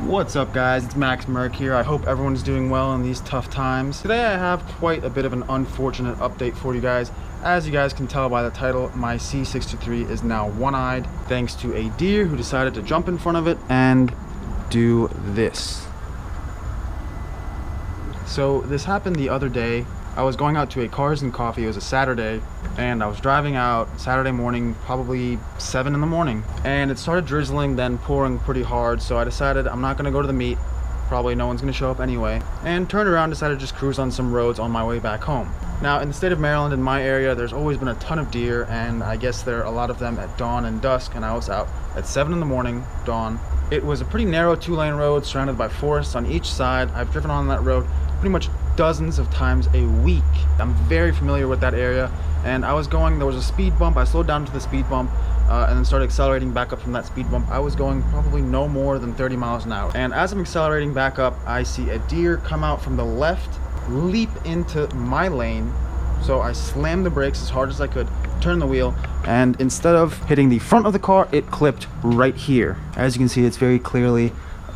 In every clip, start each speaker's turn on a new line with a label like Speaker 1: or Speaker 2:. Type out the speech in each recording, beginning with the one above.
Speaker 1: What's up guys, it's Max Merck here. I hope everyone's doing well in these tough times. Today I have quite a bit of an unfortunate update for you guys. As you guys can tell by the title, my C63 is now one-eyed thanks to a deer who decided to jump in front of it and do this. So this happened the other day. I was going out to a Cars and Coffee. It was a Saturday, and I was driving out Saturday morning, probably 7 in the morning, and it started drizzling, then pouring pretty hard. So I decided I'm not gonna go to the meet, probably no one's gonna show up anyway, and turned around, decided to just cruise on some roads on my way back home. Now in the state of Maryland, in my area, there's always been a ton of deer, and I guess there are a lot of them at dawn and dusk, and I was out at 7 in the morning, dawn. It was a pretty narrow 2-lane road surrounded by forests on each side. I've driven on that road pretty much dozens of times a week. I'm very familiar with that area, and I was going, there was a speed bump. I slowed down to the speed bump and then started accelerating back up from that speed bump. I was going probably no more than 30 miles an hour, and as I'm accelerating back up, I see a deer come out from the left, leap into my lane. So I slammed the brakes as hard as I could, turned the wheel, and instead of hitting the front of the car, it clipped right here. As you can see, it's very clearly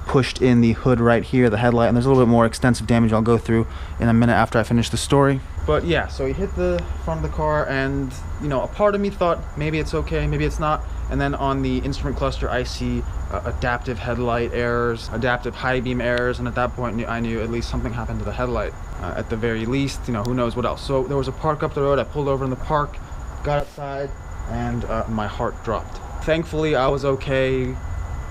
Speaker 1: pushed in the hood right here, the headlight, and there's a little bit more extensive damage I'll go through in a minute after I finish the story. But yeah, so he hit the front of the car, and you know, a part of me thought maybe it's okay, maybe it's not. And then on the instrument cluster I see adaptive headlight errors, adaptive high beam errors, and at that point I knew at least something happened to the headlight. At the very least, you know, who knows what else. So there was a park up the road. I pulled over in the park, got outside, and my heart dropped. Thankfully I was okay.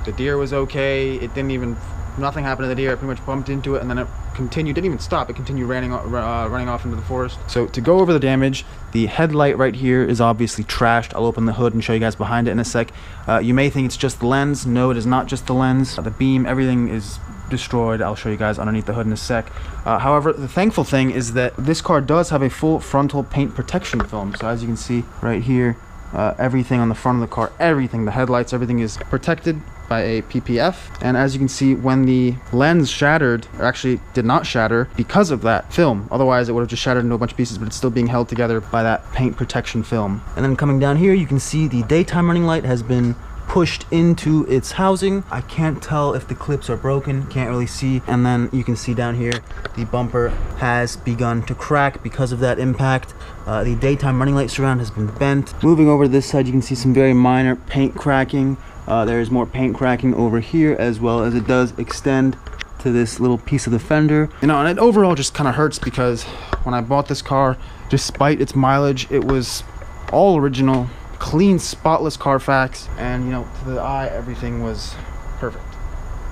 Speaker 1: The deer was okay. It didn't even, nothing happened to the deer. I pretty much bumped into it, and then it continued, didn't even stop. It continued running off into the forest. So to go over the damage, the headlight right here is obviously trashed. I'll open the hood and show you guys behind it in a sec. You may think it's just the lens. No, it is not just the lens. The beam, everything is destroyed. I'll show you guys underneath the hood in a sec. However, the thankful thing is that this car does have a full frontal paint protection film. So as you can see right here, everything on the front of the car, everything, the headlights, everything is protected by a PPF. And as you can see, when the lens shattered, or actually did not shatter because of that film, otherwise it would have just shattered into a bunch of pieces, but it's still being held together by that paint protection film. And then coming down here, you can see the daytime running light has been pushed into its housing. I can't tell if the clips are broken, can't really see. And then you can see down here, the bumper has begun to crack because of that impact. The daytime running light surround has been bent. Moving over to this side, you can see some very minor paint cracking. There is more paint cracking over here, as well as it does extend to this little piece of the fender. You know, and it overall just kind of hurts because when I bought this car, despite its mileage, it was all original, clean, spotless Carfax, and you know, to the eye, everything was perfect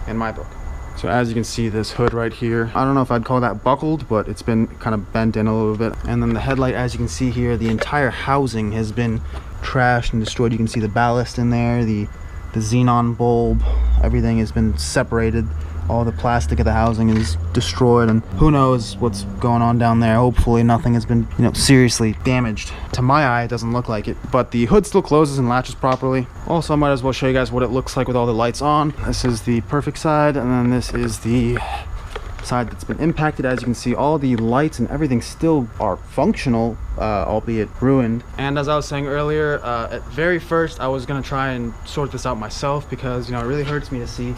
Speaker 1: in my book. So as you can see, this hood right here, I don't know if I'd call that buckled, but it's been kind of bent in a little bit. And then the headlight, as you can see here, the entire housing has been trashed and destroyed. You can see the ballast in there, the xenon bulb, everything has been separated. All the plastic of the housing is destroyed, and who knows what's going on down there. Hopefully nothing has been, you know, seriously damaged. To my eye, it doesn't look like it, but the hood still closes and latches properly. Also, I might as well show you guys what it looks like with all the lights on. This is the perfect side, and then this is the side that's been impacted. As you can see, all the lights and everything still are functional, albeit ruined. And as I was saying earlier, at very first I was gonna try and sort this out myself, because you know, it really hurts me to see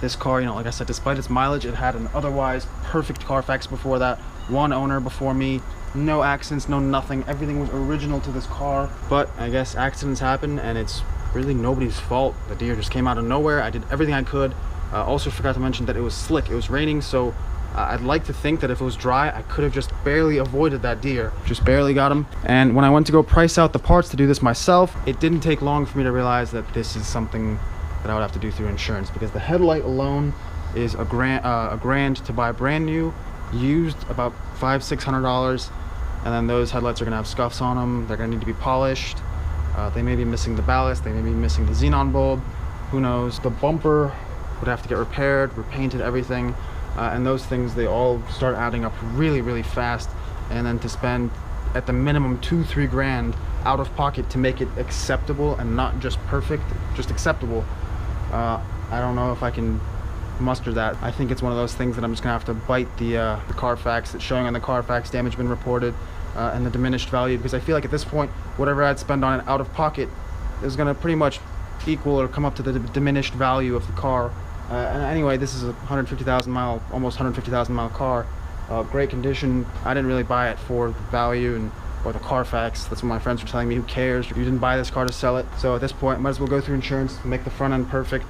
Speaker 1: this car, you know, like I said, despite its mileage, it had an otherwise perfect Carfax before that, one owner before me, no accidents, no nothing, everything was original to this car. But I guess accidents happen, and it's really nobody's fault. The deer just came out of nowhere. I did everything I could. Also forgot to mention that it was slick, it was raining, so I'd like to think that if it was dry, I could have just barely avoided that deer, just barely got him. And when I went to go price out the parts to do this myself, it didn't take long for me to realize that this is something that I would have to do through insurance, because the headlight alone is a grand to buy brand new, used about $500–600, and then those headlights are gonna have scuffs on them. They're gonna need to be polished. They may be missing the ballast, they may be missing the xenon bulb, who knows. The bumper would have to get repaired, repainted, everything, and those things, they all start adding up really, really fast. And then to spend at the minimum $2–3 grand out of pocket to make it acceptable, and not just perfect, just acceptable, I don't know if I can muster that. I think it's one of those things that I'm just gonna have to bite the Carfax that's showing on the Carfax damage been reported, and the diminished value, because I feel like at this point, whatever I'd spend on it out of pocket is gonna pretty much equal or come up to the diminished value of the car And anyway, this is a 150,000 mile, almost 150,000 mile car. Great condition. I didn't really buy it for the value and or the Carfax. That's what my friends were telling me. Who cares? You didn't buy this car to sell it. So at this point, might as well go through insurance, make the front end perfect,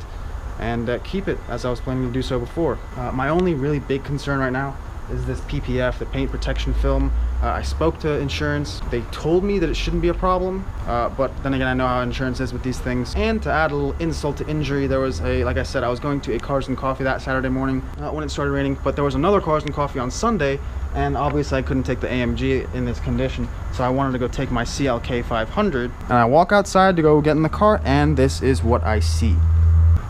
Speaker 1: and keep it as I was planning to do so before. My only really big concern right now is this PPF, the paint protection film. I spoke to insurance. They told me that it shouldn't be a problem, but then again, I know how insurance is with these things. And to add a little insult to injury, there was like I said, I was going to a Cars and Coffee that Saturday morning when it started raining, but there was another Cars and Coffee on Sunday, and obviously I couldn't take the AMG in this condition, so I wanted to go take my CLK500, and I walk outside to go get in the car, and this is what I see.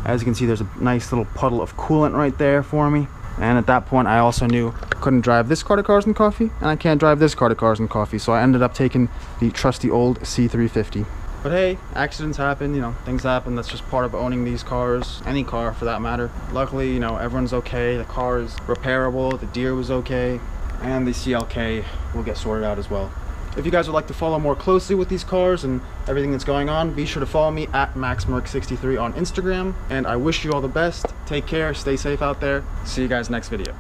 Speaker 1: As you can see, there's a nice little puddle of coolant right there for me. And at that point, I also knew I couldn't drive this car to Cars and Coffee, and I can't drive this car to Cars and Coffee, so I ended up taking the trusty old C350. But hey, accidents happen, you know, things happen. That's just part of owning these cars, any car for that matter. Luckily, you know, everyone's okay. The car is repairable, the deer was okay, and the CLK will get sorted out as well. If you guys would like to follow more closely with these cars and everything that's going on, be sure to follow me at MaxMerc63 on Instagram. And I wish you all the best. Take care, stay safe out there. See you guys next video.